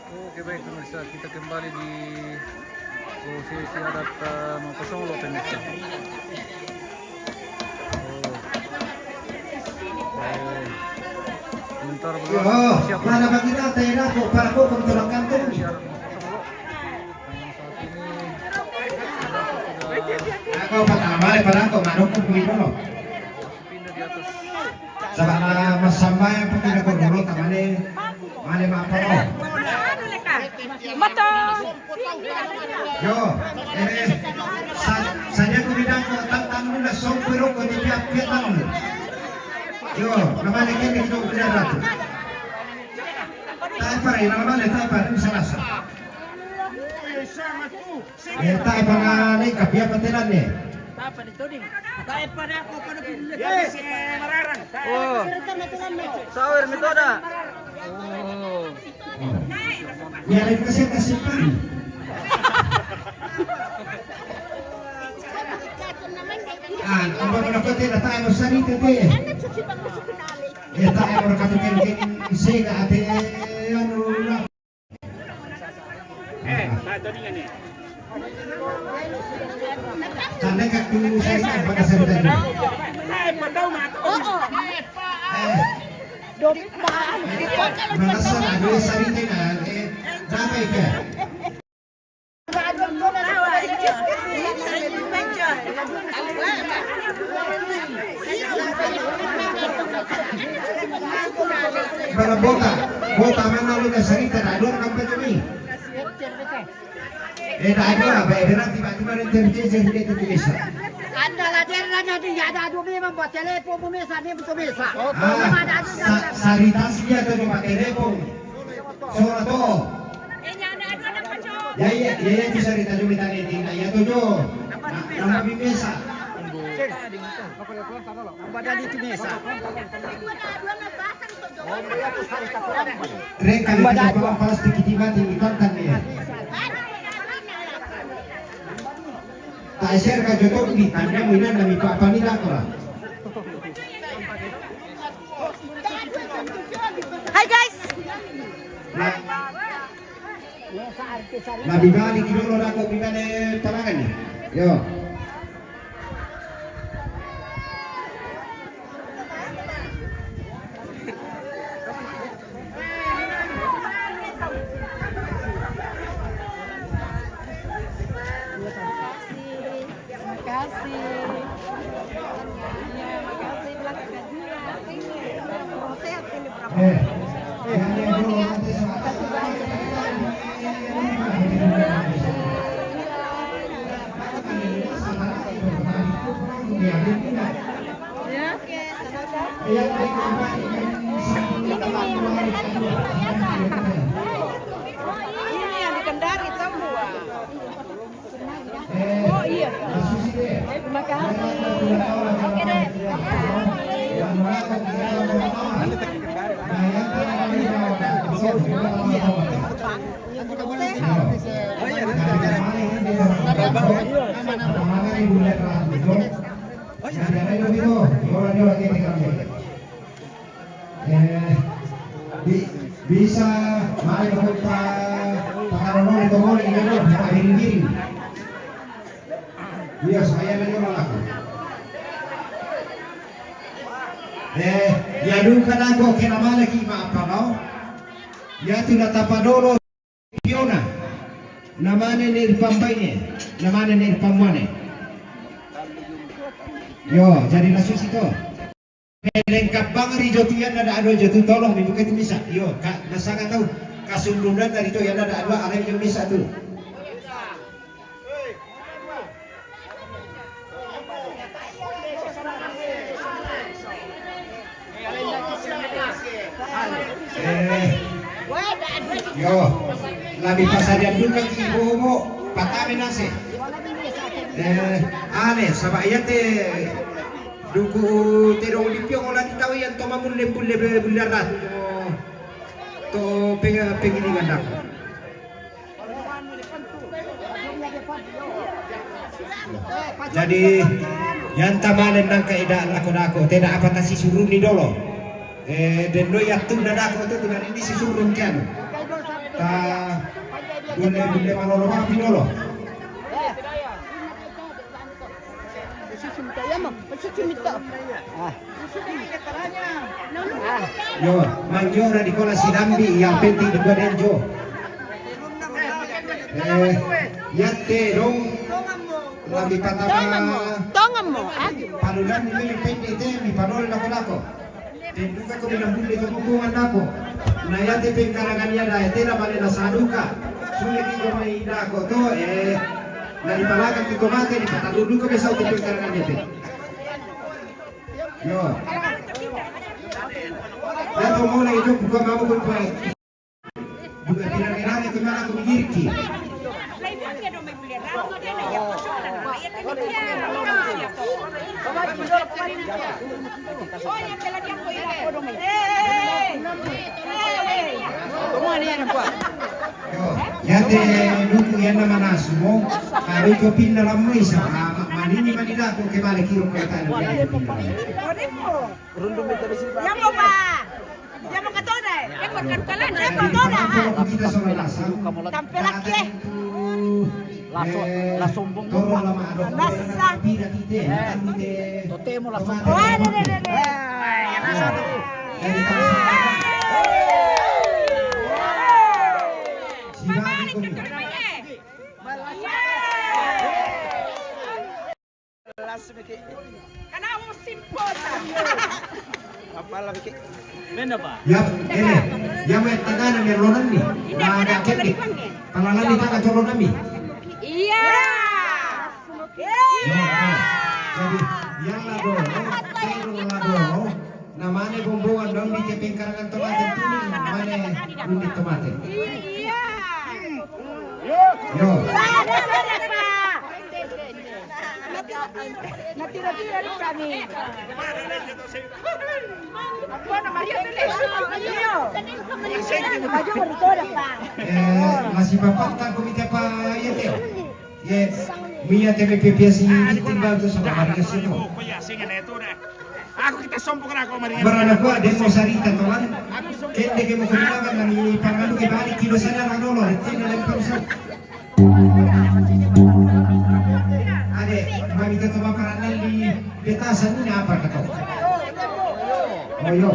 Oke baik pemirsa, kita kembali di posisi adat mau ke Solo pemirsa. Sebentar Yo, mana bagi data ya aku para aku kontrol kantor. Aku pertama pada aku manuk aku begini dulu. Sabana masamba yang penting aku dulu tamane mane apa lo? Mata. Yo, saya aku bilang ko tantang nila sompiro ko di pihak Vietnam. Yo, namanya kan itu tidak ratu. Tayo pa rin, tayo pa rin sa lasa. Tayo pa na kapiya patilan eh. Apa itu nih? Tayo pa na ako pada pinili si Mararang. Oh, sawer metoda. Oh, Biarin kasi kasipan. Ang mga nakote na tayo sa rito eh. Tayo mo nakatukin isega ate ano na. Tato nih nih. Sana kaktu sa rito pada sa rito. Pataw mato. Oo. Dopan. Nasa ano sa rito na nakay ka. Para bota mana lu sarita na doon ang pagkami. Na ano ba, berang tiba-tiba rin terjadi hindi ito bisa. Anda lah dia nanya dia ada dua membuat telepon pemirsa dia betul bisa. Sarita siya to yung telepon. Sora to. Ya itu sarita yung mitanitin na ya to yo. Nama bimesa. Padahal itu biasa. Reka kita palas tiba-tiba diikontan niya. Tak share ka jodoh di tanda mina na mipapanila ko lah. Hai guys. Nabibali kinulo na ako bigane talangan niya. Yo. Ini yang di Kendari tahu. Oh iya. Terima kasih. Oke deh. Bisa main ke pakarono itu mau ini loh giring. Dia saya lagi malah. Ya dulu kan aku kena mana lagi apa no? Ya tidak tapadolo piona. Namanya nirpambaine, namanya nirpamwane. Yo, jadi lasus itu. Lengkap banget di jotian ada jotu tolong dibuka itu bisa. Yo, masakan tahu kasundunan dari itu yang ada dua ada yang bisa tuh. Yo, lebih pasarian dulu kan ibu mo patamin nasi. Aneh, sama ayat duku terong limpio ko lagi tahu yang toma mulle bularat to pengilingan ako. Jadi yang tamanan ng kaidaan ako tidak apa ta si surun ni dolo. Den do yatum na ako to dengan ini si surun kan. Ta boleh malolo mga pinolo. Yo, mangyo na di ko na sinambi yang penting di ko na jo. Yate dong labi patama Tongan mo. palulan nila yung pende ite mi panol na ko nako. Tenduka ko binambuli ko kukungan nako. Na yate pengkarangan niya na ite na mali na saduka. Sulit ko may nako to nalipalagan ti tomate ni pataludu ko besaw ti pengkarangan niya. Yo. Dato mo na ito kung kamamu ko pa. Bukan kira-kira itu mana aku mikirki. Ya te nuku yan naman asumo. Karo ito pinalamay sa manini manila kung kemana kiro ko tayo. Yang mo ba? Yang mo katona. Yang mo kankalan. Yang mo katona. Kita sama lasang. Tampelak ye. Lasumbong mo. Toro lama ado. Lasa. Pira kite. Tote mo lasong. Oh, ada. Dari tangan. Mamalik ka ka ye. Kana mo simpota. Ya, ini. Ya may taga na meron ni. Na nakit ni. Pangalan ni taga colo nami. Iya. Jadi, yang lado, pero lado, namanya bumbungan dong di keping karangan tomate tuning, namanya undi tomate. Iya. Yo, Natira-tira rin kami. Ako naman yun. Maju beritora pa. masih bapak tak komite apa ya teh? Yes, Mia TPP si tinggal tu sama harga situ. Aku kita sombong na ako Maria. Berada gua demo sarita tolan. Kende ke mo kumakan nami panganu ke balik kilo sana lang dolo, tina lang pausan. Ade, mami kita bakaran di betasan ini apa kata? Oh yo,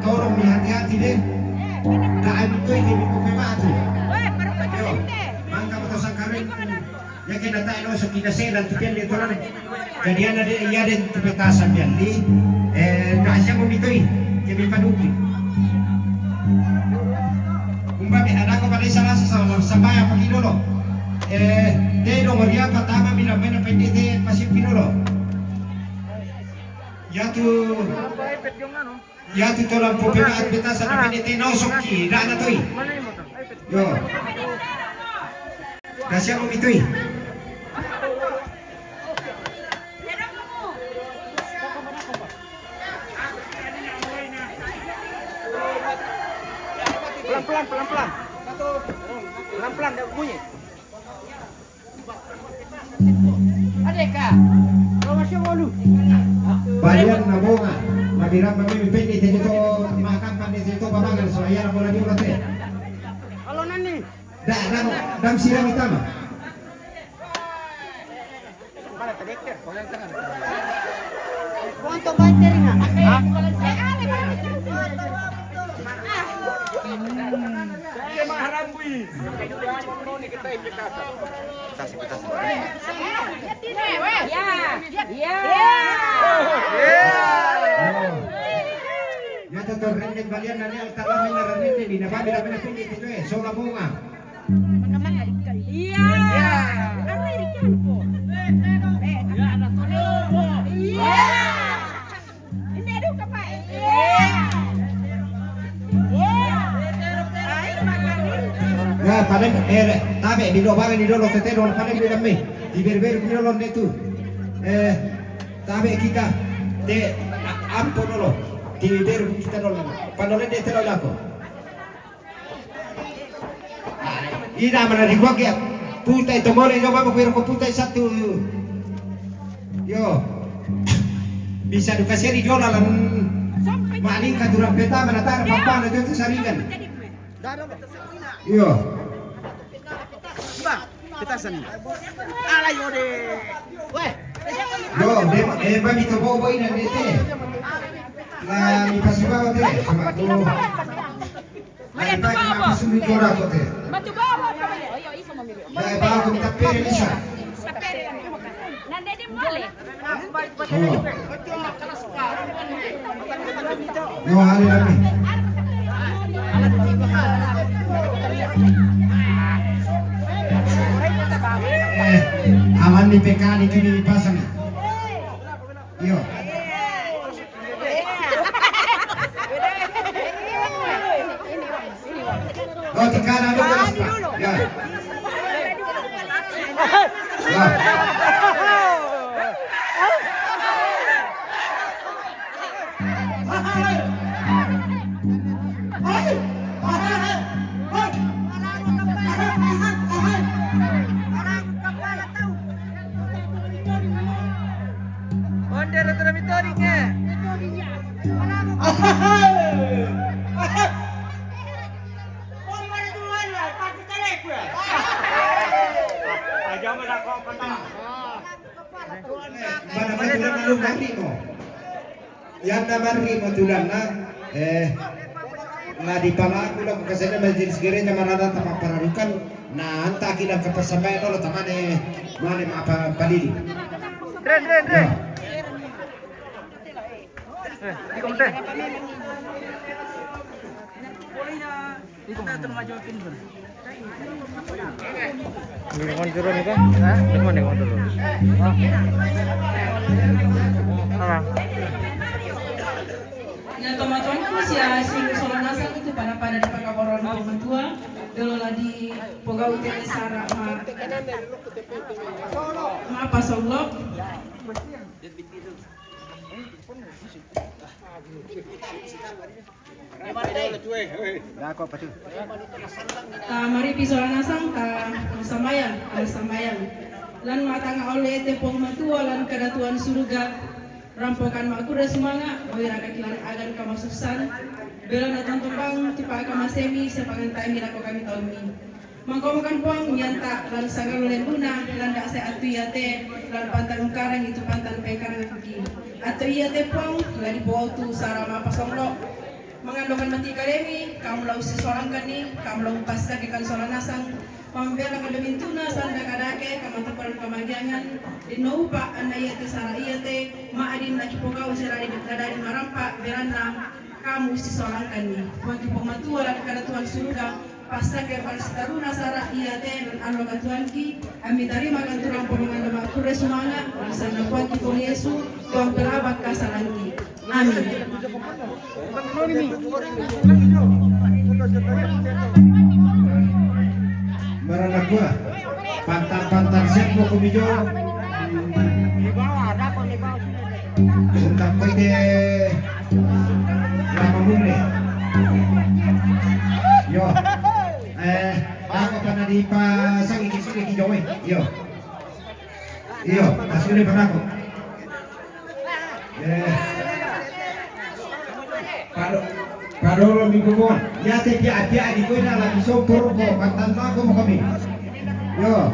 tolong hati-hati deh. Daan itu ini bukan mati. Yo, mangga putusan kawin. Ya kita tahu no kita sedan tupian di tolan. Jadi ada iya den betasan yan di. Nasa mo mitoy, kami panuki. Kumbaga ada ko pada salah sa bayan pagidolo. Dedo Maria patama mi lamena pendete pasir pinolo. Ya tu tolang pupina at betasan na pendete na usokki na toy. Yo. Nasa mo mitoy. Pelan-pelan dah bunyi. Adeka. Kau masih malu. Bayan na bunga. Mabirang kami pendete dito makan pandai dito babangan so ayan mo lagi ulat eh. Kalau nani. Dam siram itama. Mana tadekter? Kau yang tengah. Kuanto ba teri nga? Saya maharambui. Ya tutor rendeng balian nani altar lamin na rendeng di nababi na pinapindi dito eh. So la bunga. Iya. Ano irikan po? Iya. Hindi daw ka pa. Iya. Ya paling tabe di do babe di do lo tetero paling di dami. Di berber pinolo netu. Tabe kita de ampo dolo. Di berber kita dolo. Panole de telo lako. Ina mana di gua ke puta itu more yo babu kuiro ko puta satu. Yo. Bisa dukasih di jola lan maling ka durang peta manatar papa na itu saringan. Iya. Bang, petasan. Alay mo de. Weh. Yo, bagi to bobo ina dete. La mi pasiba te, sama to. Ay bagi ma pasumi tora ko te. Matu bawa apa ya? Oh iya, iso memilih. Ay ba ko tapere bisa. Sapere lang. Nanda din mali. Yo hali lami. Aman ni pekali kini pasang. Yo. Oh, tikana dulu. Ya. Ya. Onde ra tra mitori ke? Mana tulang na lung nari mo. Yan na mari mo tulang na na di pala ko lang kasi na majelis gere na marada tapapararukan na hanta kilang kapasamay no tamane mane apa palili. Ren. Di kom teh. Kita tu maju kin pun. Ningon turun ito? Ha? Ningon turun. Ya teman-teman siya sing solanasan itu pada di pagkabaron ng Mantua dalo la di Pogao Tele Sara ma pasoglok mari pisolanasan ta samayan lan matanga oleh tepong Mantua lan kadatuan surga rampokan makura semanga oira kakilan agan kamasuksan bela natang tumpang tipa kamasemi sepangan tayo mira ko kami tahun ini mangkomakan puang nyanta lan sagal lembuna lan dak se atu yate lan pantan karang itu pantan pekarang pergi atu yate puang lagi bawa tu sarama pasonglo mengandungkan mati kalemi kamu lau seseorang kani kamu lau pasca ikan solanasang pambela kadamin tuna sanda kadake kamataparan pamagiangan dinaupa anayate sarayate maadin lagi pokaw sirari dari marampa berana kamu seseorang kani bagi pematua dan kadatuan surga pasca ke parsitaruna sara iyate dan aloga tuanki ami tarima kan turang porongan dama kure sumanga sana kuanki pong Yesu tuang pelabak kasalangi amin. Marana gua pantan sepo kumijo untuk pede lama mune yo ako pa na di pa sang ikisuli ki joy yo asuli pa nako Parolo minggu mo. Ya te pia di ko na la biso puro ko pantan na ko mo kami. Yo.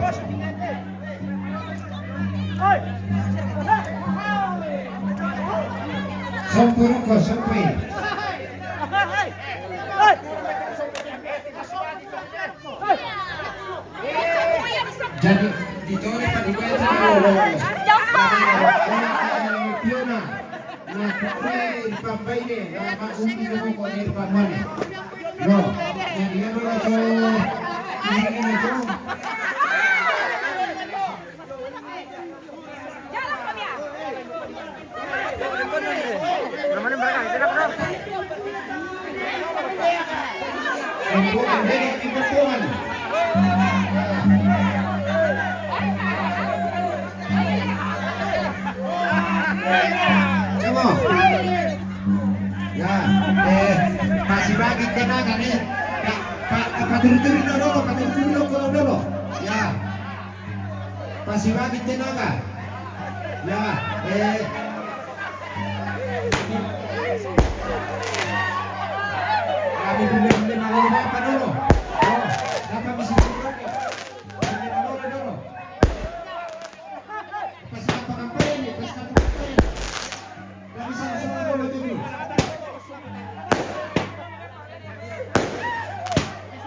Sompuro ko sompi. Jadi dito na pa di ko ito. Piona. Na kapre pampay ni na magumpi mo ko ni pamane. No, jadi ano na to? Ini na to. Ang dari ibutuan. Coba. Ya, masih bagi tenaga nih. Pak turun dulu. Ya. Masih bagi tenaga. Ya, kami belum apa dulu.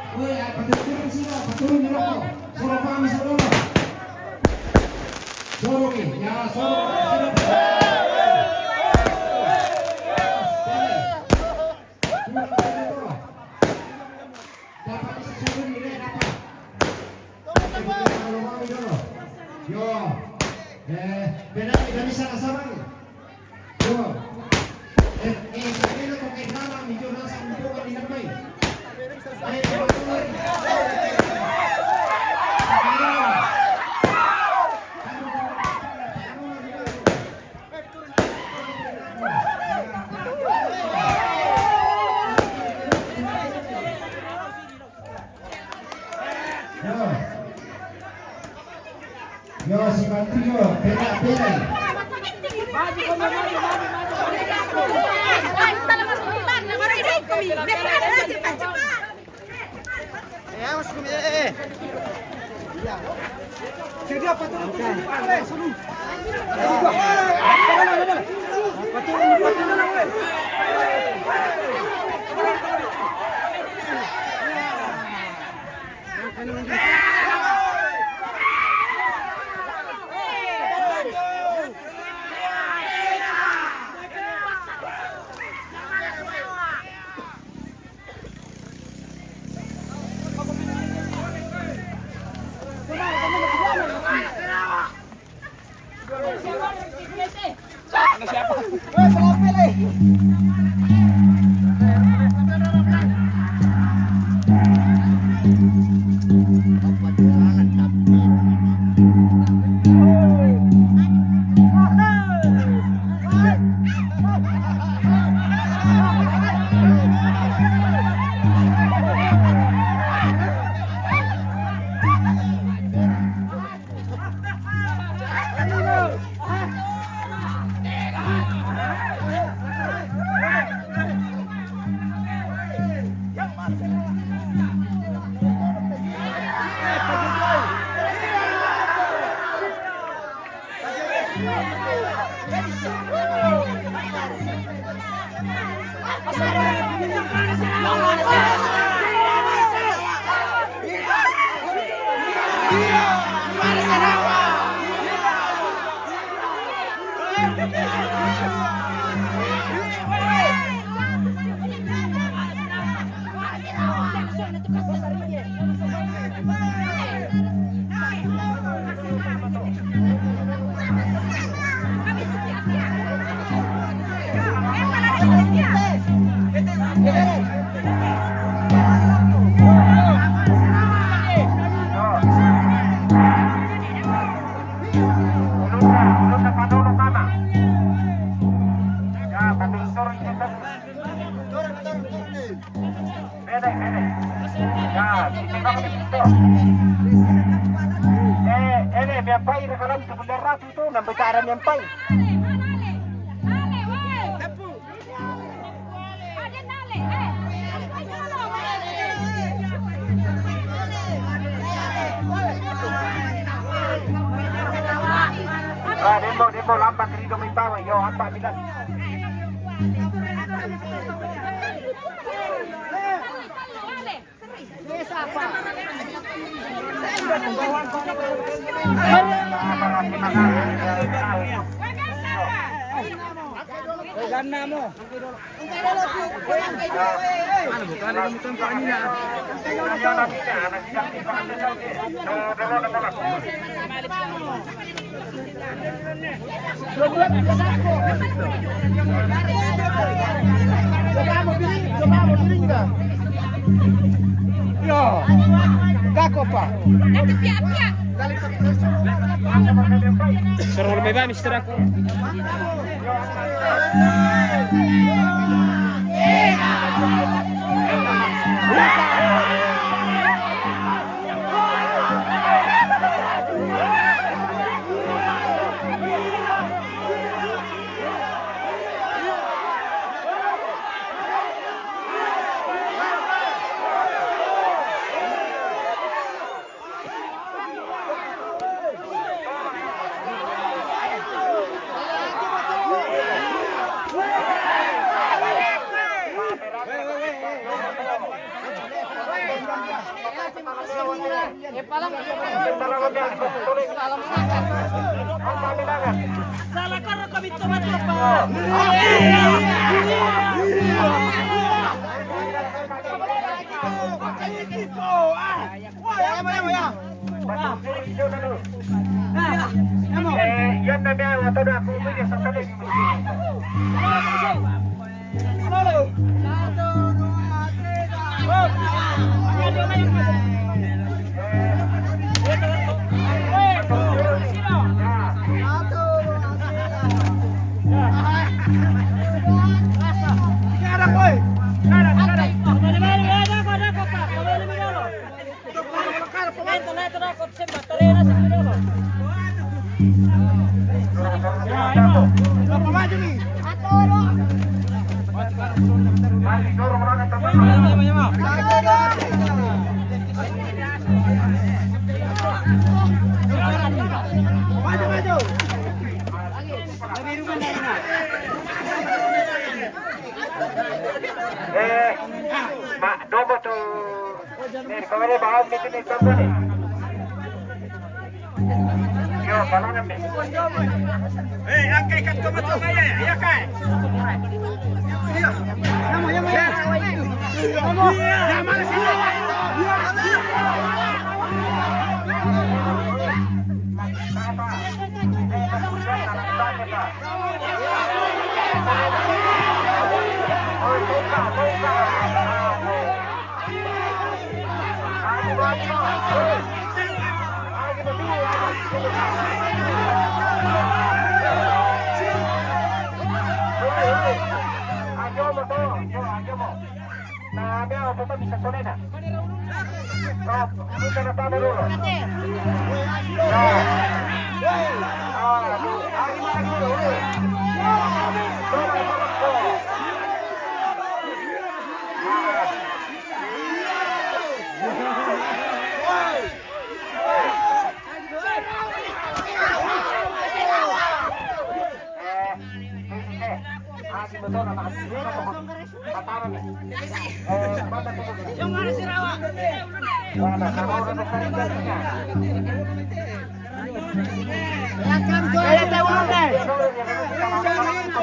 Woi, paturun sini, paturun dulu. Solo kami solo. Solo ni, ya solo. Dapat disaksikan nilai dapat. Yo, benar bisa sama. Yo, saya pakai nama hijau nasa untuk di namai. Yo, si bantu yo, beda. Mempai rekaman sebentar ratu itu nampak cara mempai. Demo lambat diri kami tahu yo apa bilang. Ganda mo. Ano bukan ada mutan paaninya. Yo. Kako pa. Suruh lebih banyak mister aku. Salah karena kami tomat apa? Yan na niya, wato na ako mo sa salit. Mak, dobo tu. Nih, kau boleh bawa ni ni dobo ni. Yo, kalau ni. Angkai kat tomat apa ya kai? Nah, dia apa bisa sore nak? Oh, kita nak tahu dulu. Yang mana si Rawa?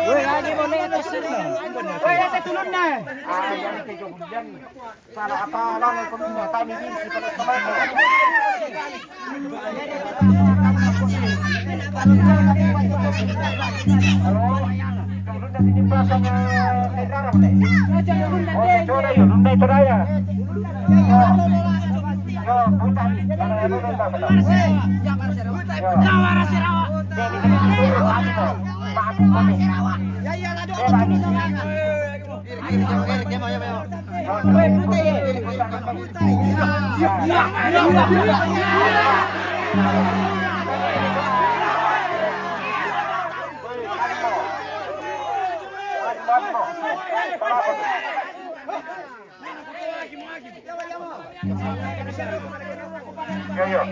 Lagi boleh itu sini. Itu turun dah. Yang kejo hujan. Salah apa lang kau ni kami ni si pada ini pasangnya negara ni. Oh, coba yo, nunda itu raya. Yo, bukan. Jawara si Rawa. Yo.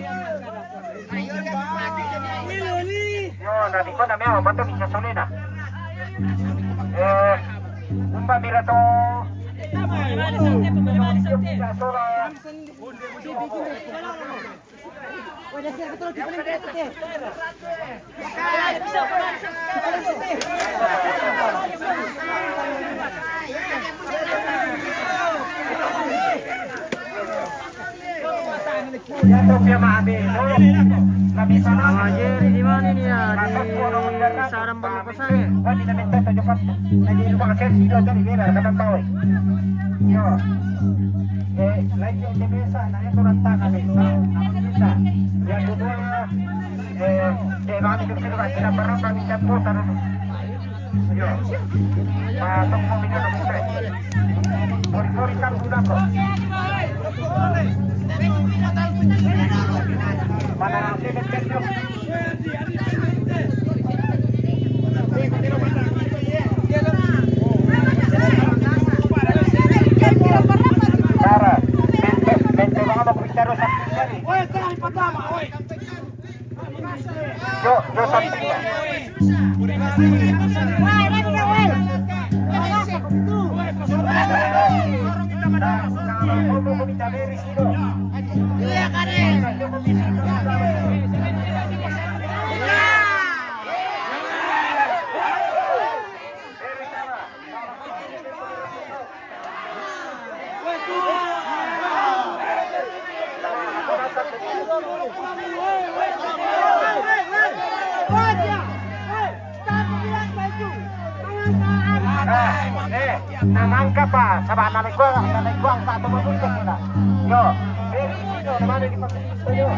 Yo, nanti kau nak mewah, betul bisa solena. Umpa mira to. Di mana ini ya? Di sarang pengkosan ya? Opo meminta beres dulu. Iya Karen. Nangangka pa, sabah naik gua tak temu muncul kita. Yo, beres dulu, namanya di posisi yo.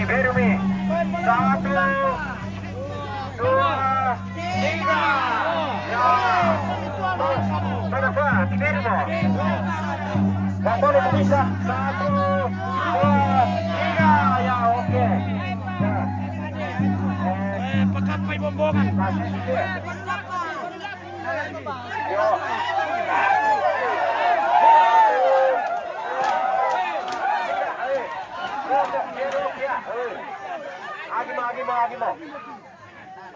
Berumi. 1, 2, 3. Ya. Berapa? 3. Gak boleh bisa. 1, 2, 3. Ya, oke. Pekapai bombongan. Masih sedikit. Yo.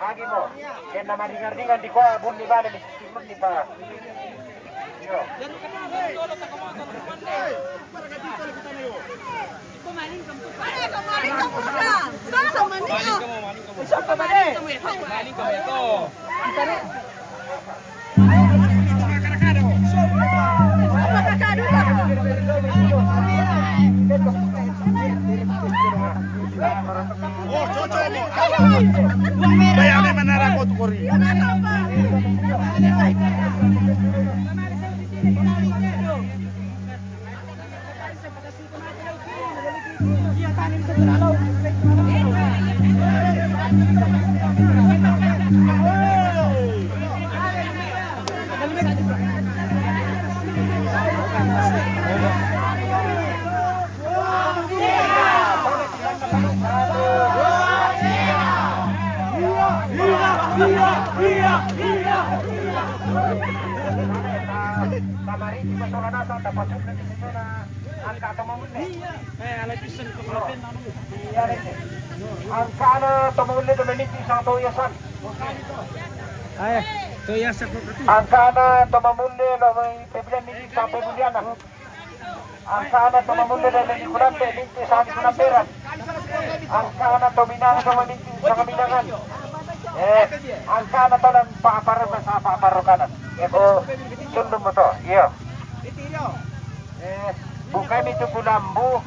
Agimo. Kena maringan di ko bunyi bale di simun di pa. Yo. Oh, cocok. Bayangin menara kau kori. Angkana tumuli Dominic isang tuyasan. Ay, tuyas sa property. Angkana tumuli may peblan ni sa pebuliana. Angkana tumuli dari kurante linti sa kunaperan. Angkana tuminang sa linti sa kabilangan. Angkana talan paparan sa paparokanan. Eko sundum mo to. Iyo. Bukan itu kulambu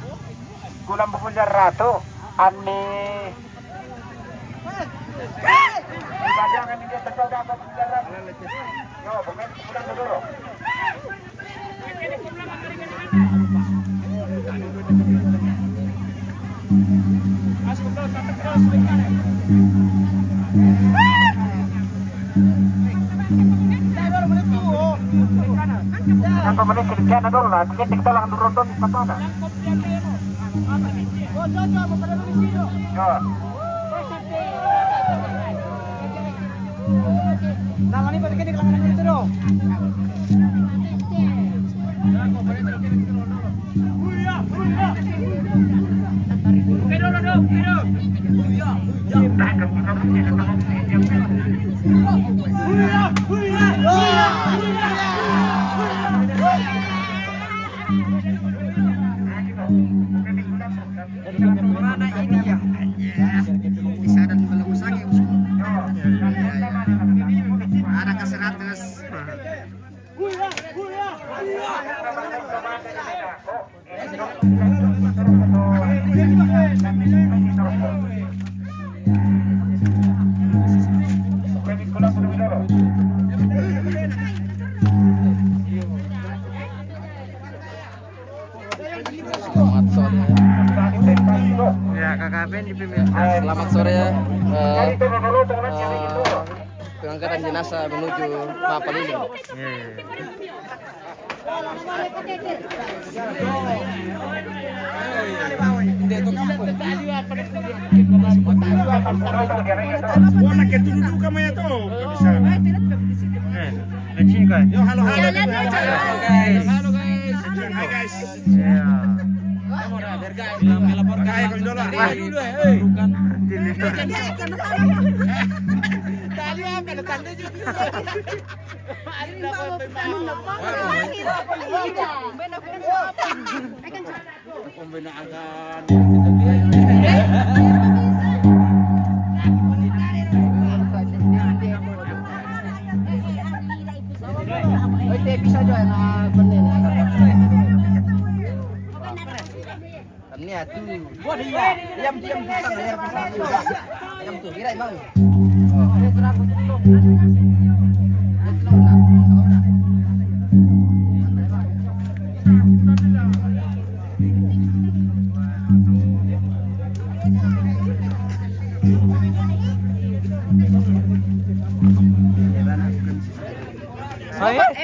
punya ratu ani dibayangan dia tercoba apa punya ratu yo bukan itu kulambu dulu Apa menit kerjaan dulu lah, kita lang nurundon di mana? Yo. Nangani pa kini kelangan dito do. Mana ini ya? Bisa dan kalau usang ya ada ke 100. Ya, Kakak Ben dipimpin. Selamat sore ya. Pengangkatan jenazah menuju Mapaliling. Wah, nak duduk kamu ya tuh. Bisa. Yo, halo. Halo guys. Hai guys. Ya. Kayak dulu. Tali apa na tanda juga. Pembinaan bisa aja na benin. Ini atuh. Buat dia. Diam bisa layar bisa. Diam tuh, kira bang.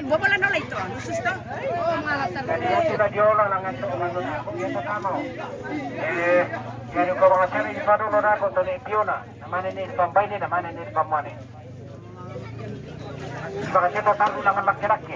Bawa lang ito. Nusus to. Sudah diolah lang ito yung kasama. Kaya ko mga sari di padulo na ako to ni Piona. Naman ni pambay ni naman ni pamane. Baka kita tago lang ang laki-laki.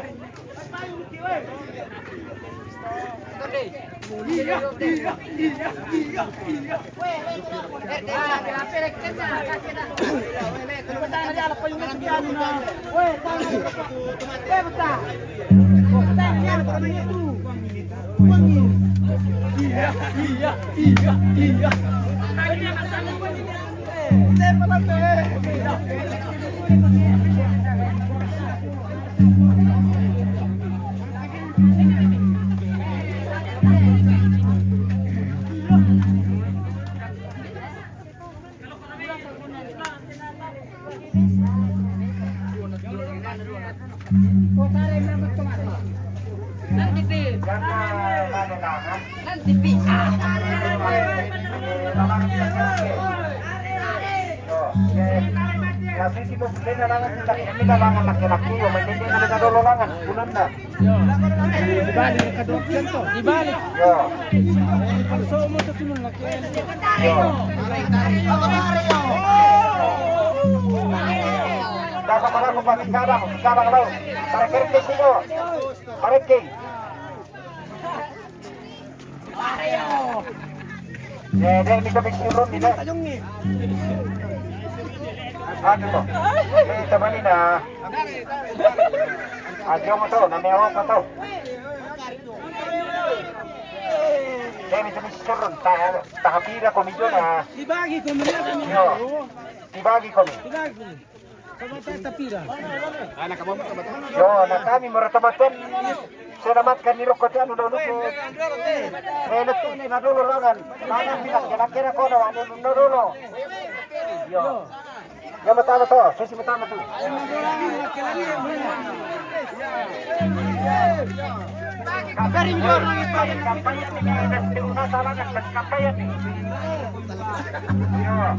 Kasi mo plena lang ang nilalangan laki-laki o may hindi na nadololangan bulan na. Dibalik ka doon dito. Dibalik. Yo. So mo sa sunod laki. Yo. Dapat pala ko pagkikala mo, kikala ka daw. Para kerke sino. Pareke. Dahil may kami sirun nila. Ano to? Eh, tamali na. Adyo mo to, namiyawa pa to. Dahil may kami sirun, takapira ko medyo na. Dibagi ko mo na. Yo. Dibagi ko mi. Dibagi. Sa tapira. Yo, na kami maratabatan. Selamatkan ni Rokot anu dulu ko. Melet ini nadulurangan. Tangan bilang kira-kira ko na ano nadulo. Yo. Ya matama to, sisi matama to. Kampanye ni kampanye ni una salangan kampanye ni. Yo.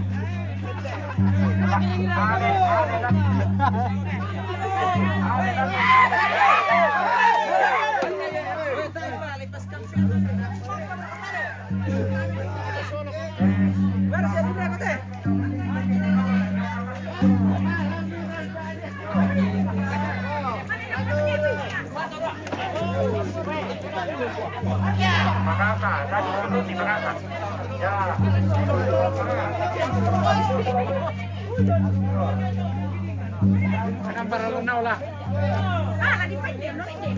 Makasa, tadi dulu di Makasa. Ya. Anong paralo na wala? Lagi pa hindi, no? Hindi.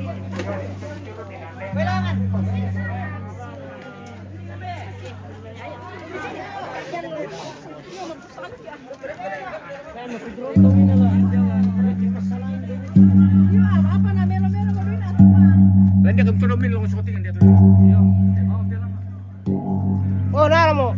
Kailangan. Apa na melo-melo mo rin ato pa. Lagi kang tulumil lang sa kutingan dito. Oh, nara mo.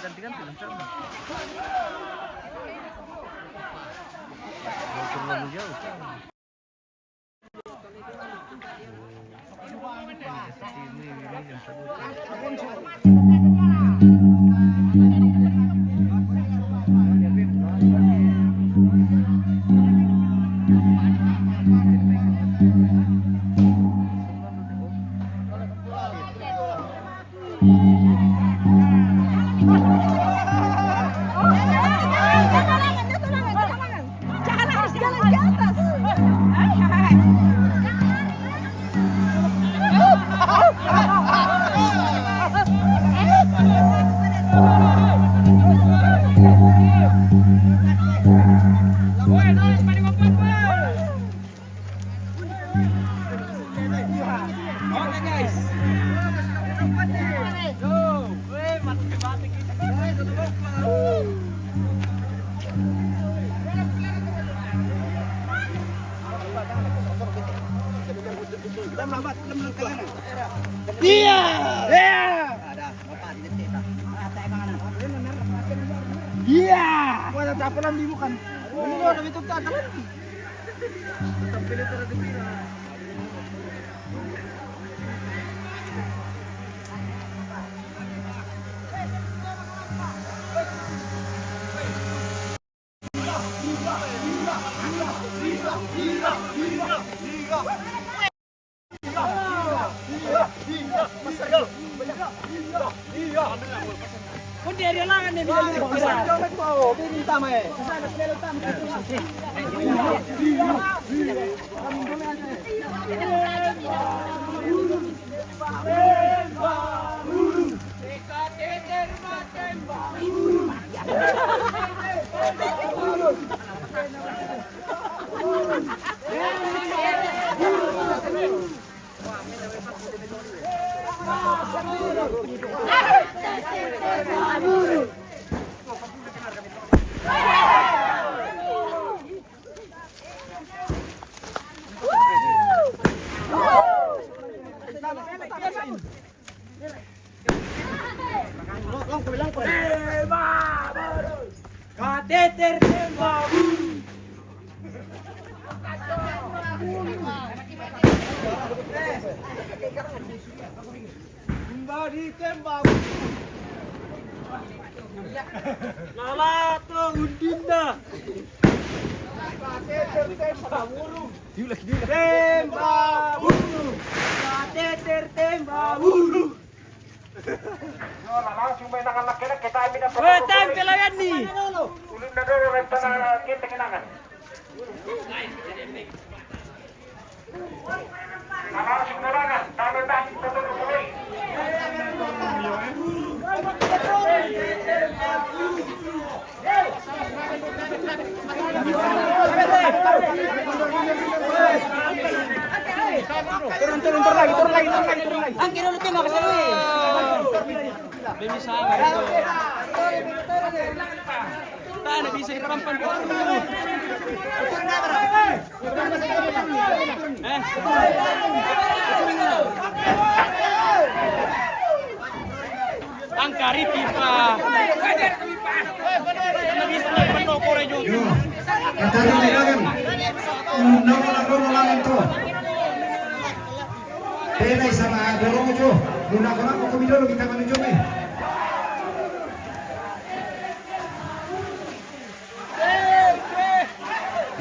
Ganti-ganti lang siya.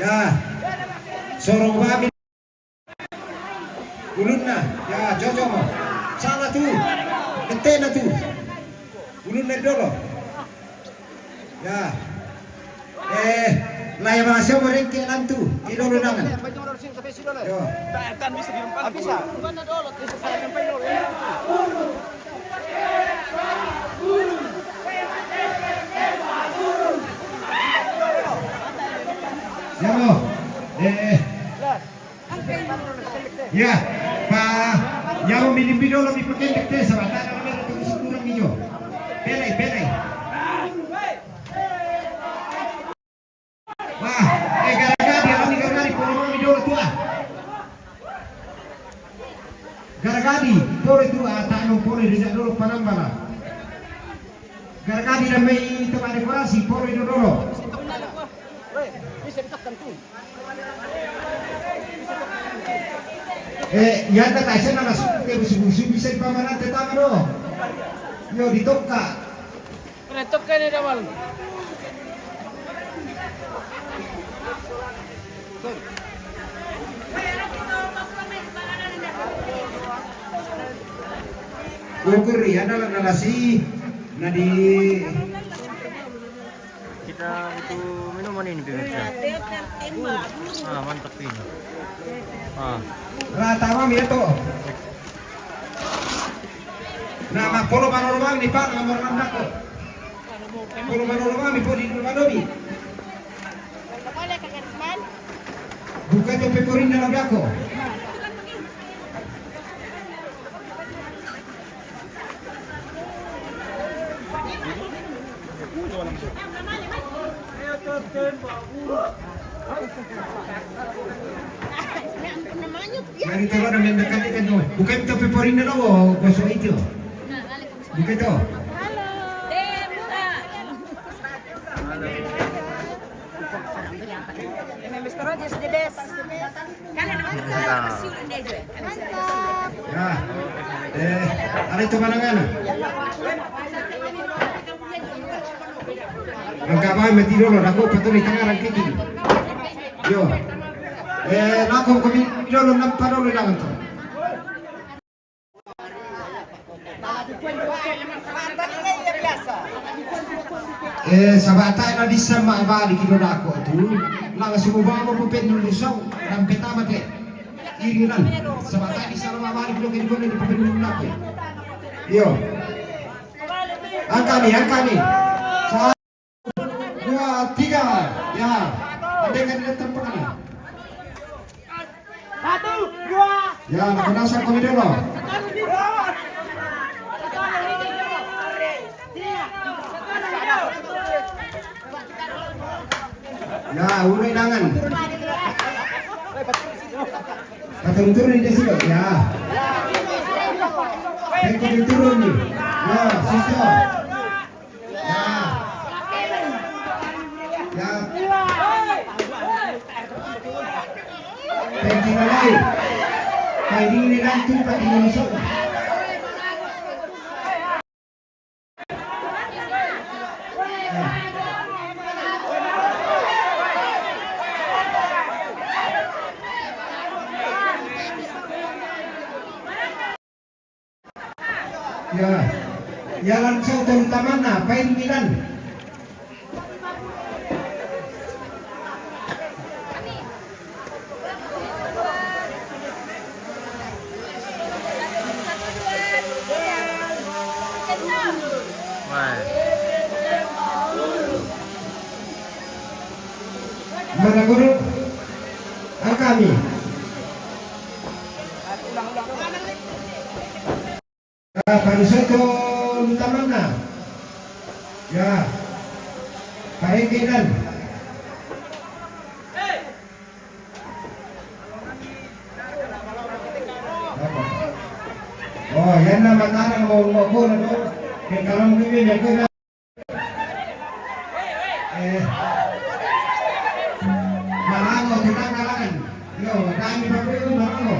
Ya, sorong babi. Ulun na, ya Jojo mo. Salah tu, kete na tu. Ulun na dolo. Ya, layak masih orang ke nantu, idolo nangan. Yo. Siamo, ya, Pak, yang minim video lebih pendek deh, sebentar ada tulis kurang video. Belai. Wah, gara-gara kalau video tua. Gara-gara pore tua tanong pore di dulu panambala. Gara-gara ramai tempat dekorasi pore dulu. Yan na tayo siya na nasubuso bisa ipamanan tetama no. Yo ditok ka. Retok ka ni Damal. Gugur yan na lang nalasi na di Kita itu minuman ini pemirsa. Mantap ini. Ratawa mi ito. Nama polo manoromami ni Pak nomor 6 nako. Polo manoromami po di Madobi. bukan itu pekorin dalam dako. Mari tahu ada yang dekat ikan tu. Bukan itu pekorin dalam gosok itu. Bukan itu. Mr. Rogers Dedes. Ya. Ada itu pandangan. Enggak baik mati dulu. Aku betul di tengah rangkiki. Yo. Aku kami dulu nampak dulu jangan tu. Sabata na di sama bali kilo na ako tu. Lang sumubang mo pupet ng lusaw. Rampet amat eh. Iringan. Sabata di sama bali kilo kilo na di pupet ng ako. Yo. Angka ni. 1, 2, 3. Ya. Ada kan datang pengen. 1, 2. Ya, nakadasar kami dulu. Ya, ulay dangan. Turun di sini. Ya. Tengok turun ni. Ya, sisa. Ya. Ya. Tengok lagi. Kayak ini nanti pakai masuk. Ya langsung terutama na pain Milan. Mana guru? Kami. Pada satu utama na. Ya. Pahinginan. Oh, yan na matarang mo ko na do. Kaya kalau gawin niya ko na. Malango kita kalangan. Yo, kami pa ko malango.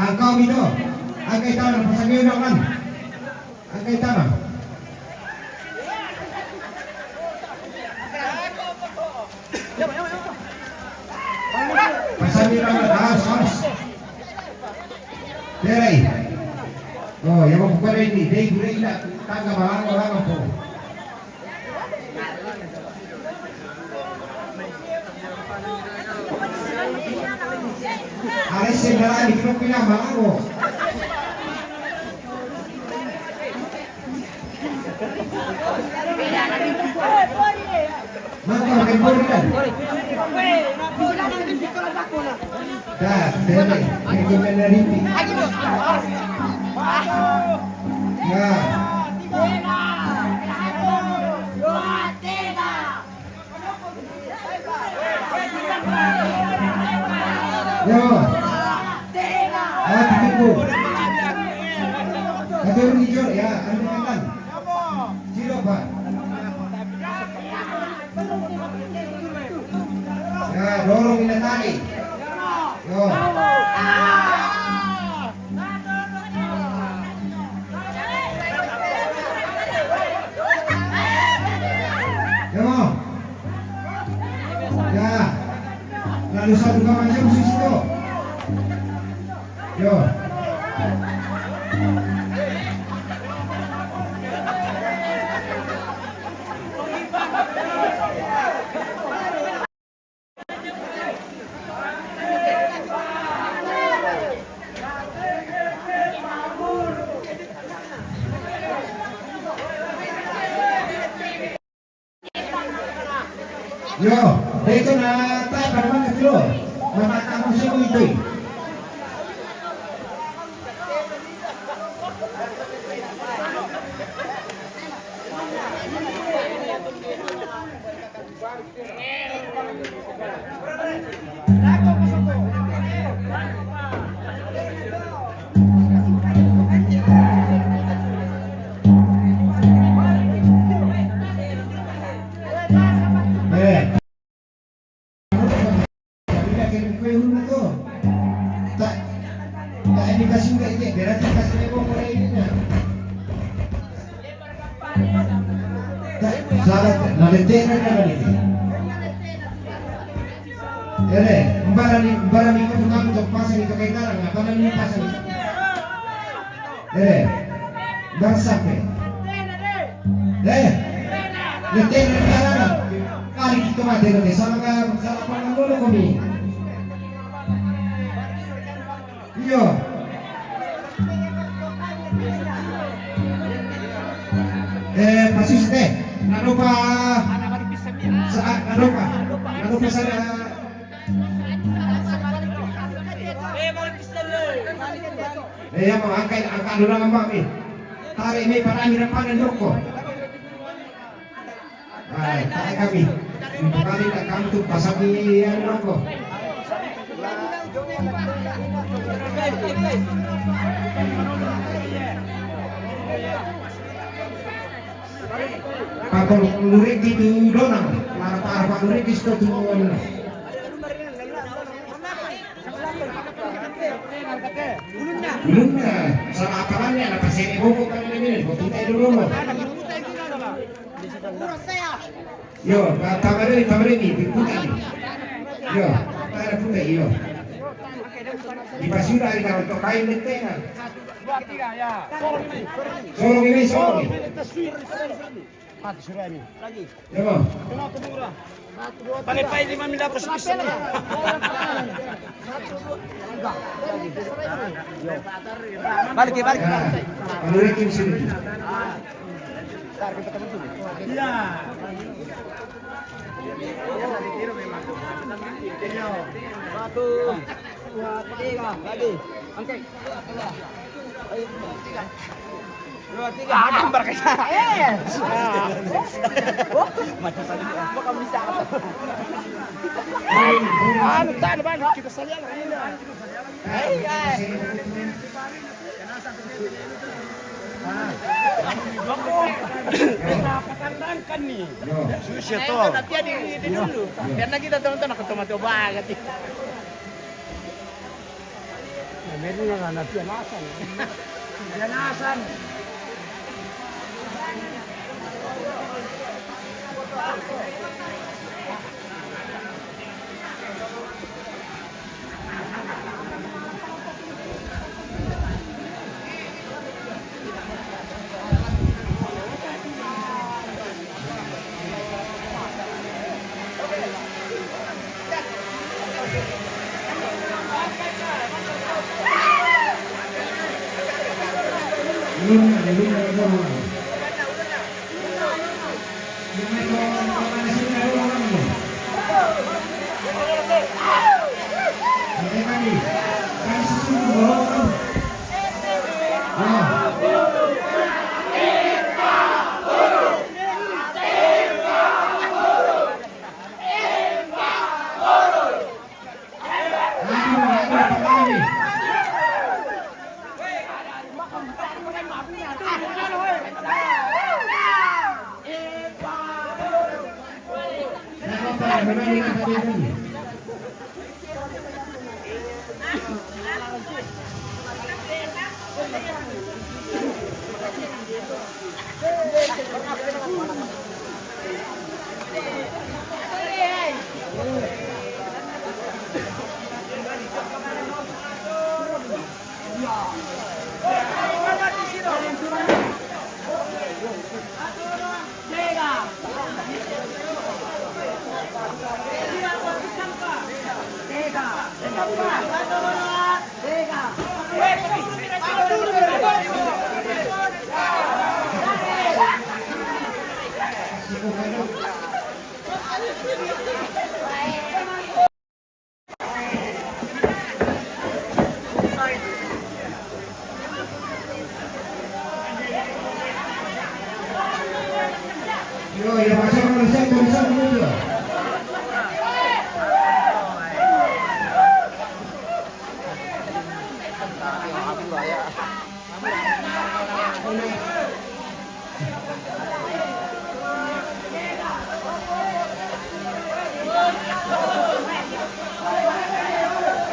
Angkau itu, angkai tanah pasangnya kan, angkai tanah. Pasangnya harus. Dari, oh yang mau buka ini, dari gula ini tangga malang apa? Alis sendiri di grup pindah malango. Maka kembali kan? Dah, deh, kembali dari ini. Ya. Yo. Titikku. Kata hijau ya, anda makan. Cilo pak. Ya, dorong ini tali. Yo. Yo. Ya. Lalu satu macam sisto. Yo. Yo, dito na tayo para mga kilo. Mamatang mo siya ito eh. Nalitenan na ganito. Ere, barami ko kung ako pasan ito kay Tarang, abanan niyo pasan ito. Ere, barsape. Litenan na lang. Kali kita mati nanti, sama pangagulo kami. Iyo. Pasiste. Ano pa sa mo angkay ano lang ang mami. Tari may parami ng panandok ko. Ay, tayo kami. Kali na kami ito pasabi ano lang ko. Pagkong lurik dito doon para lurik dito doon. Ulun na sa apalannya na pasene buko kan ini buko tayo dulu mo. Yo, tamare ni puta ni. Yo, para puta yo. Di basura ari ka to kain nete na. Solo ini. Mati suruh ini. Lagi. Ya mo. Pakai 5 mila ko sa pisa. Balik. Lurik yung sini. Iya. Satu, dua, tiga, lagi. Angkat. Dua, tiga. Gambar kayak saya. Macam tadi. Kok bisa? Anu tadi bang kita sayang. Napakandangkan nih. Susah tuh. Nanti di dulu. Karena kita teman-teman ketemu banget. Meron nga na piyanasan. Piyanasan. Yo, ya pasó con el centro,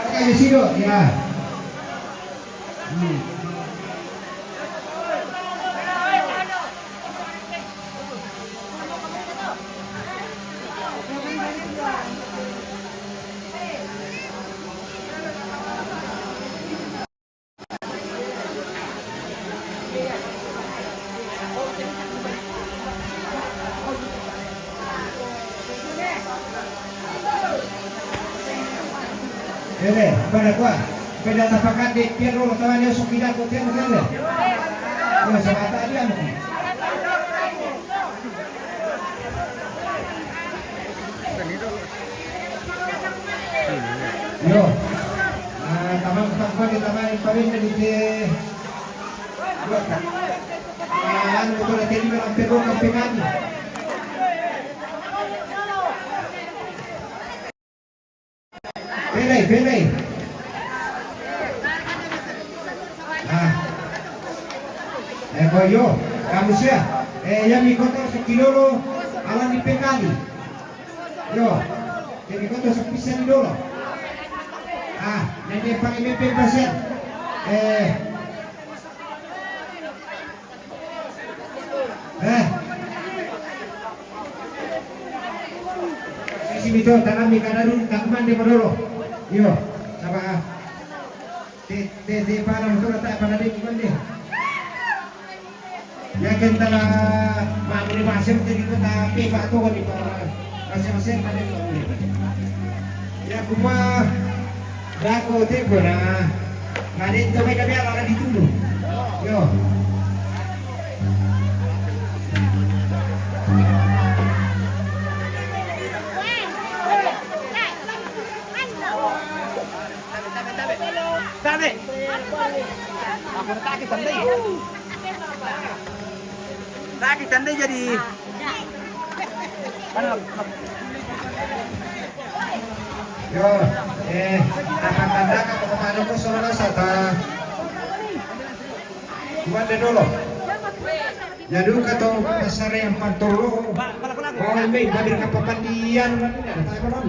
Oke, sido, ya. Bene, guarda qua, per attaccare il Piero Tavani su chi da potere bene. Come se va tagliando. Yo, tamang pavente di te. Hanno avuto la televisione per loro campionati. Bene. Ecco io, kamu siya, yang mikoto sa kilolo alam ni Pekali. Yo, yang mikoto sa pisan dolo. Nanti pang-imipin pasien. Sisi mito, tanami kanarun, takman di Maduro. Yo, sama te para motor tak pada di kundi. Ya kentala mamuli masem tadi kota pipa tu di masing-masing pada kundi. Ya kuma dako te pura. Ngadin tu mereka biar orang ditunggu. Yo. Sabi. Aku takut tandai. Takut tandai jadi. Yo, tanda ka kemarin ko solo sata. Kuwan dulu. Jadi kata pasar yang pantolo. Oh, may badir ka papandian. Tayo ko nun.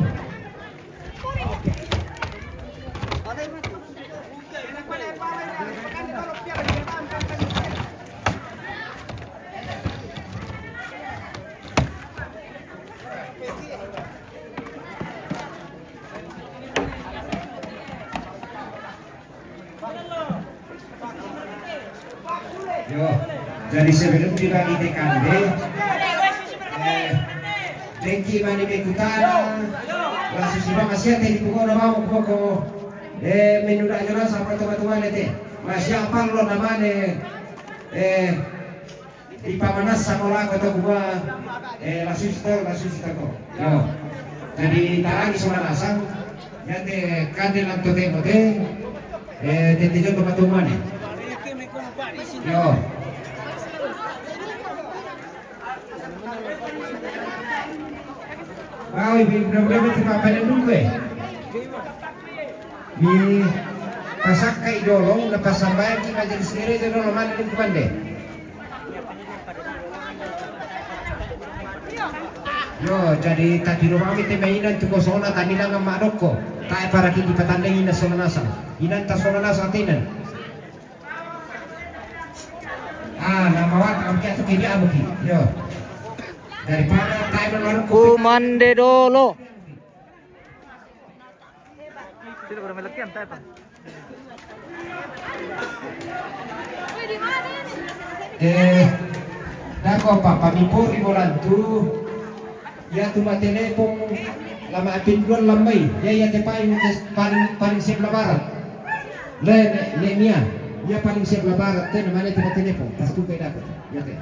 Yo, jadi sebelum dibagi TKD, Dengki mani bekutana, langsung siapa masih ada di pukul nama pokok, menurut ajaran sampai teman-teman itu, masih apa lo namanya, di pamanas sama lah kata gua, langsung setor, yo, jadi tarang di sana nasang, jadi kandil anto temote, tetijo teman-teman yo. Wow, benar-benar cuma pada nunggu Di pasak kai dolong, lepas sampai kita jadi sendiri jadi dolong mana di kepande. Yo, jadi tadi rumah kita mainan cukup sona tadi nang madoko. Tak para kini petandai ina sona nasa. Inan ta sona nasa tinan. Nama wat amki atau kini amuki. Yo. Daripada time baru Kumande dolo. Sino para malagyan tayo pa. Dako pa pamipuri volantu. Ya tu telepon lama pinduan lambai. Ya te paling sebelah barat. Lemia. Ya paling sebelah barat teh namanya telepon. Tas tu beda. Ya teh.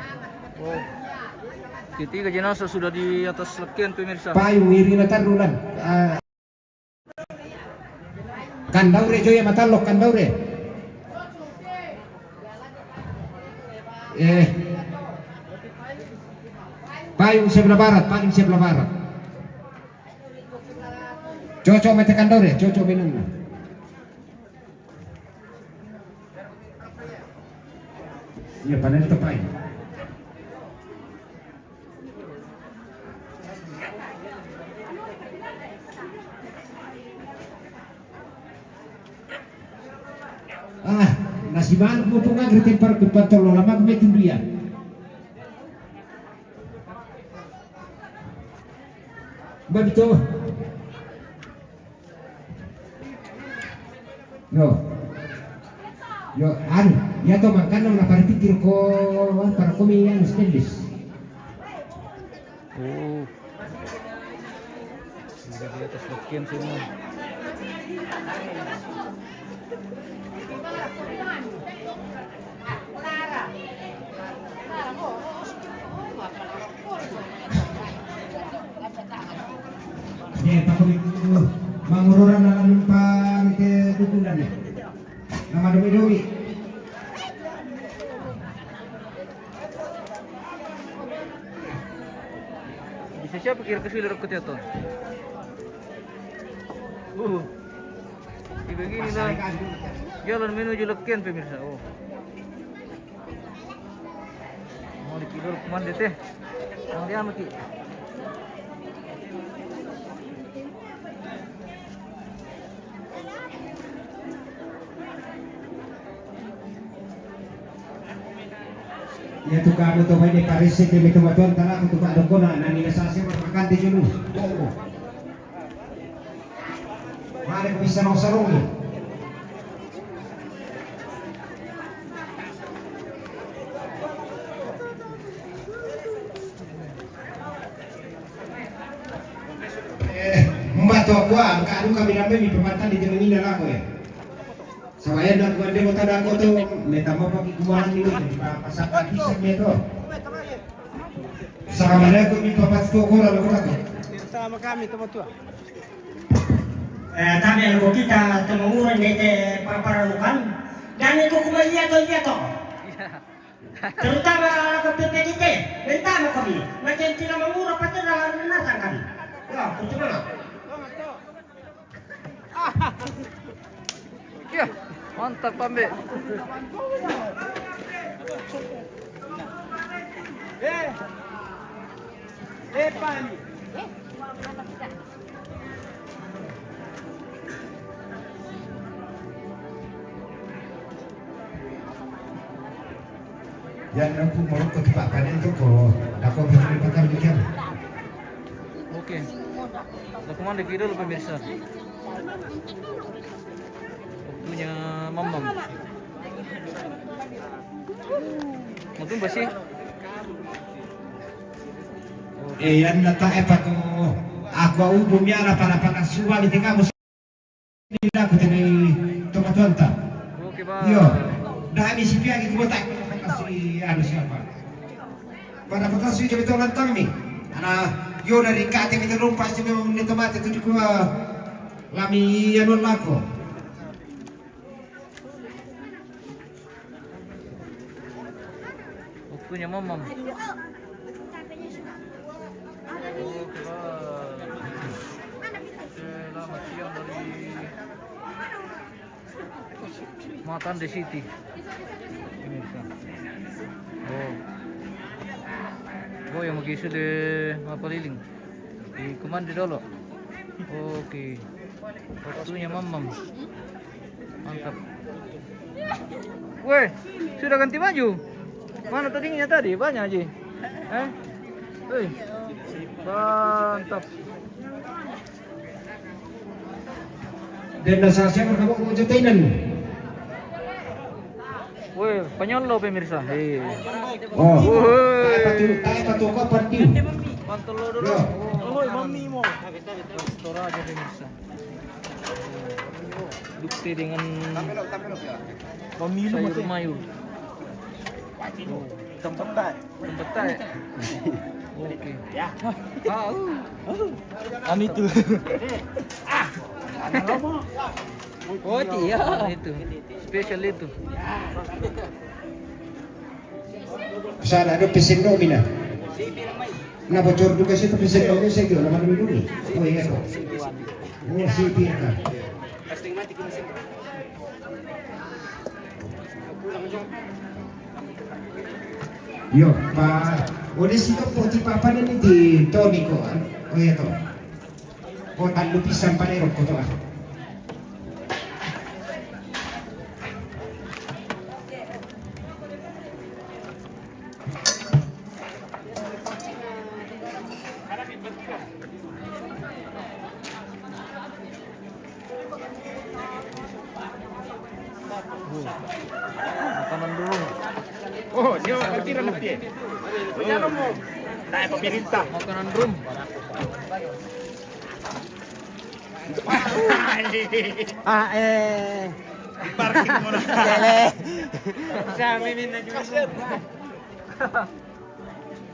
Ketiga jenazah sudah di atas lekian pemirsa. Payung irina tarulan. Kandaure joya matalok kandaure. Payung sebelah barat, paling sebelah barat. Cocok mete kandaure, cocok minum. Ya panen tepai. Nasiban mo po nga gritin para kupatolo lama kumitin dia. Begitu. Yo, ya to makan na para pikir ko para kumiyan stainless. Oh. Sudah di atas lekian semua. Takut mangururan na lumpang ke dukulan nama demi. Bisa siapa kira kesulir aku ya tuh? Begini lah. Jalan menuju lekian pemirsa. Oh. Mau dikidul kemana teh? Yang dia mati. Ya tu kamu tu banyak parisi ke metu batuan tanah untuk ada kona nani nasasi makan di jenu. Oh. Mana ko bisa mau sarung ni? Membantu aku angka anu kami ramai di pematan di jenu ini lah ya. Saya nak buat demo tanda aku tu, mereka mau pakai kumaran ini, pasang kaki segmen tu. Sama mana aku minta pas tu aku lalu aku. Sama kami teman tua. Kami lalu kita temuran di paralukan dan itu kembali atau dia tu. Terutama aku PPDT, bentama kami. Macam tidak mengurus pasti dalam menasang kami. Ya, percuma. Ya. Mantap Pambe. Pani. Yang aku mau ke tempat panen tu kok, aku betul betul demikian. Oke. Dokumen dikidul pemirsa. Waktunya mamam. Mungkin bersih. Yan nata tu aku umumnya ada para suami di kamu. Ini aku tadi tempat tuanta. Oke bang. Yo, dah habis siapa kita buat kasih anu siapa? Pada kasih jadi tolong tang ni. Anak yo dari kate kita rumpas je memang ni tempat itu juga lami anu lako. Waktunya mamam. Oke selamat siang dari Matande City. Pemirsa. Oh yang magisu de Mapaliling di Kumandi dulu. Oke. Waktunya mamam. Mantap. Weh, sudah ganti baju? Mana tadinya tadi? Banyak aja. Weh. Mantap. Dan nasa siapa kamu mau jatainan? Weh, penyolo pemirsa. Oh. Tayo patu ko partiu. Pantolo dulu. Oh, mami mo. Restoran aja pemirsa. Bukti dengan sayur mayur. Tempat tak. Tempat tak. Oke. Ya. Itu. Oh iya. Itu. Spesial itu. Sana ada pesen Romi na. Na bocor juga situ pesen Romi saya kira nama dulu nih. Oh iya kok. Oh CP ka. Yo, pa, udah sih kok poti papa nih di Tony kok. Oh iya toh. Oh tanda pisang panero ko to ah. Makanan dulu. Oh, dia parkiran lebih. Punya mo. Tayo pemerintah. Makanan room. Parking mo na. Sa amin na juga.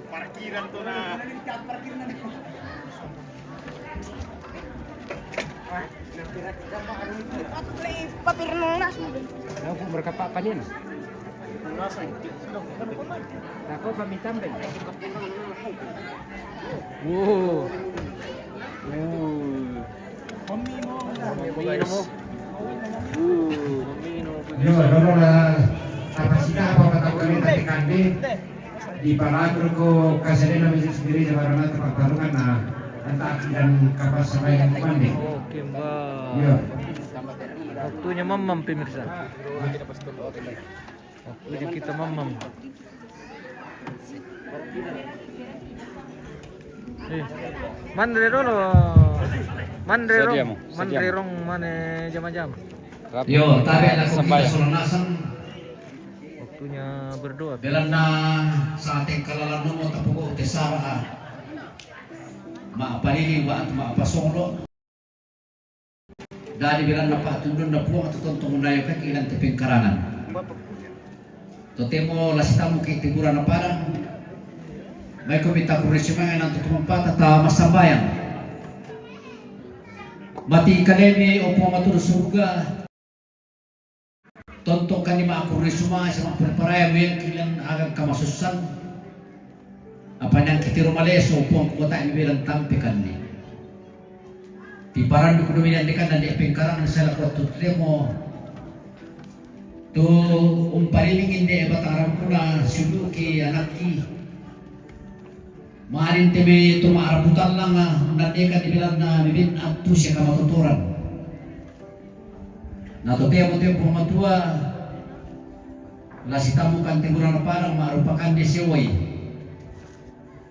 Parkiran to na. Aku berkapa apa dia? Aku pamitan deh. Wow. Yo, dulu lah kapasitas apa tahu kalian nanti kandi di Palagro ko kasi rin namin sendiri sa barang natin pagtarungan na nanti dan kapas sabay ng kumandi. Oke, Mbak. Yo, Waktunya mamam pemirsa. Waktunya kita mamam. Mandre dulu. Mandrerong mana jam-jam. yo, tabi na kung kita sulanasan Waktunya berdoa. bilang na sa ating kalalan mo tapugo tesara maapalili wa at maapasolo dari bilang na patundon na po at tontong unayo ka ilang tiping karangan totemo lasita mo kay tibura na parang may kumita kurisima ng tutumampat at masambayan mati kanemi o pumaturo surga tonton kan lima aku risuma sama perparaya yang kilang agak kamasusan apa yang kita rumaleso puang kota ini bilang tampikan ni di paran du kudu yan dikan dan di pengkarangan sala ko tutremo to umpariling inde bataram puna suduki anaki marin tebe to maarabutan lang nanti kan dibilang na bibin atu siya kamatuturan na to tempo matua lasitamu kan teguran parang marupakan desewai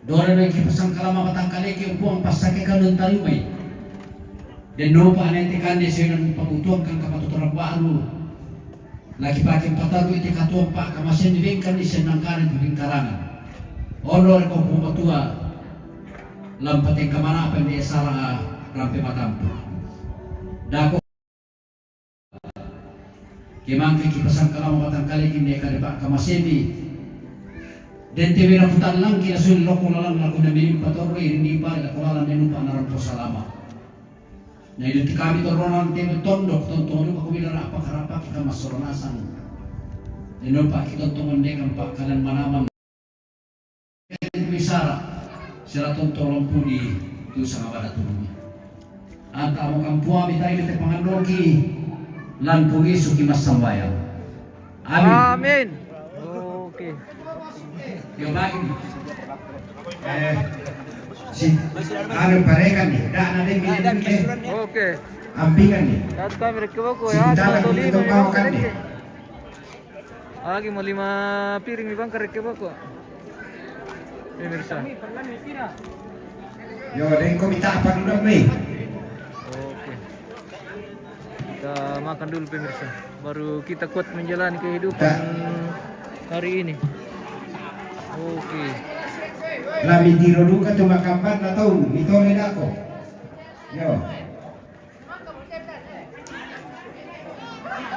dora na kipasang kalama matangkali ki upuang pasake kanun talumay dan lupa nanti kan desewan pagutuang kan kapatuturan baru lagi pakai patatu itu katuang pak kamasin dibingkan di senangkan di bingkarangan honor ko pumatua lampating kamana apa di sara rampe matampu dako kimangki kipasang kalama matangkali kini kadeba kamasendi dan tebira putan lang kina sul loko lalang lagu nabi patorre hindi pa lakulalan nenu pa narampo salama na itu kami toronan tebe tondok tonton aku bilang apa karapa kita masoronasan nenu pa kita tonton dengan pak kanan manaman bisara sila tonton pudi itu sama pada turunnya anta mo kampua bitai te pangandoki lan pugi suki mas sambayang amin Amin. Oke. yo lagi si anu parekan nih dak nade gini Oke. ampingan nih Satu kami rekebak si ya. dalam Satu itu lima bawa kan nih lagi mau 5 piring di bangkar rekebak kok. Pemirsa. yo den ko minta apa dulu nih Oke. Kita makan dulu pemirsa. Baru kita kuat menjalani kehidupan hari ini. Oke. lami tiro duka cuma kampan na tahu ito rin ako yo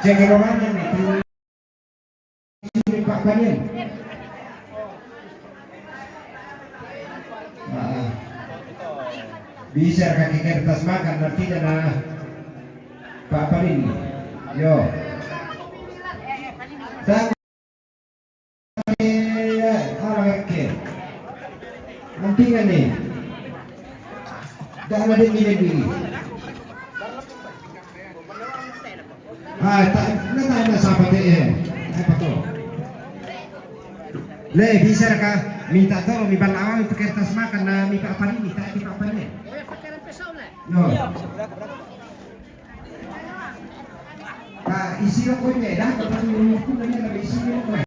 cek romannya nih pak kanyen bisa kaki kertas makan artinya nah Pak Palin. Yo. Tak orang ke. Nanti kan nih. Dah ada ini. Tak nak sampai deh. Apa tu? Le bisa kah minta tolong mi balawal itu kertas makan na mi Pak Palin minta di Pak Palin. No. Isi rokoknya dah kalau minum pun ada isi rokok.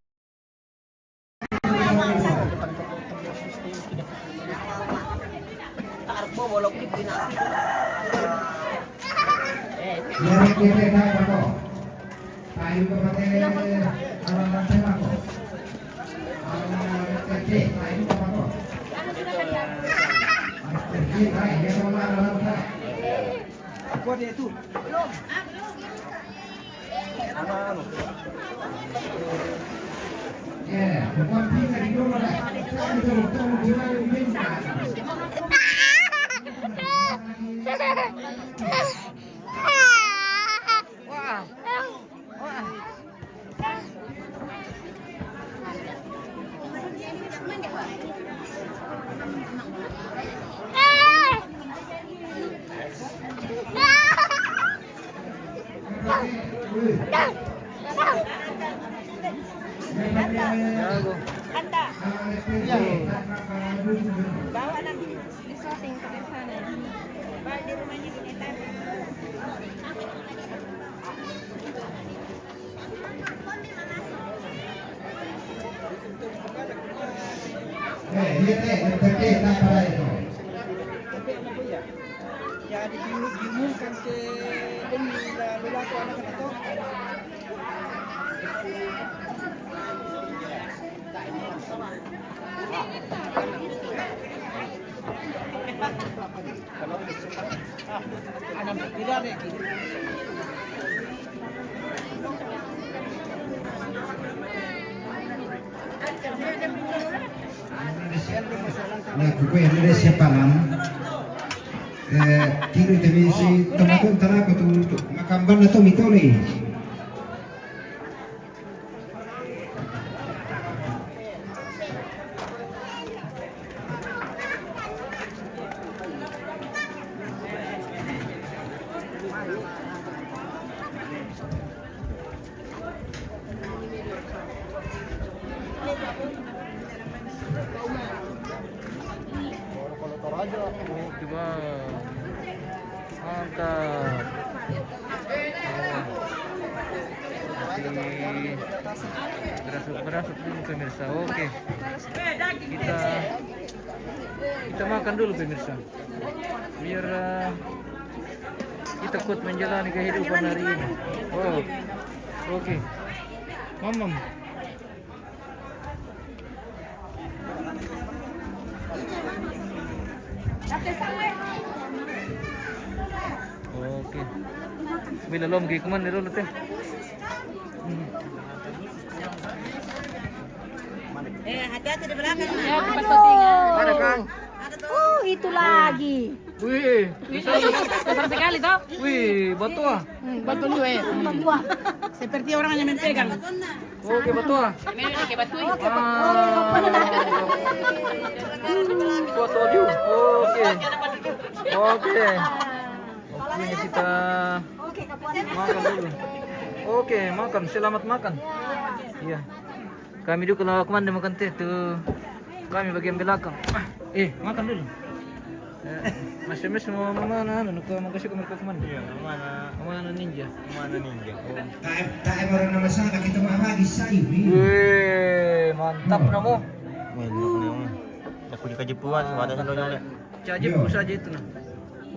Ya kita dah apa? Tahu ke pakai alat apa? Apa dia itu? Belum. Ya, bukan pindah di rumah lah. Betul-betul jiwa yang pindah. Wah. Wah. Bawa nanti di shopping ke sana. Bawa di rumahnya di Netan. Lihat terkait apa itu? Ya dibingungkan ke demi lelaki anak-anak itu. Tidak deh. Nah, kuku Indonesia Palam. Kini temisi temakun tanah tu makamban atau mitoli. Coba angkat. Berasuk dulu pemirsa. Oke. Kita makan dulu pemirsa. Biar kita kuat menjalani kehidupan hari ini. Oh. Oke. Mamam. Oke. Bila lom gay kuman dulu teh. Hati-hati di belakang. Ya, pas settingan. Ada kan? Itu lagi. Wih, Besar sekali toh. wih, batu ah. Batu lu Seperti orang yang memegang. Oke, batu ah. Kayak batu. Batu aju. Oke. Oke. Ini kita makan dulu. Oke, makan. Selamat makan. Iya. Kami dulu kalau kemana makan teh tuh. Kami bagian belakang. Makan dulu. Mas mau mana? Mau kasih ke mereka kemana? Iya, mana ninja. Tak orang nama sana kita mau lagi sayu. Wih, mantap namo. Aku dikajipuan, ada sandonya. Cajip saja itu nah.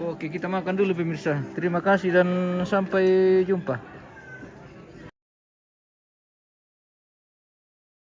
Oke, kita makan dulu pemirsa. Terima kasih dan sampai jumpa.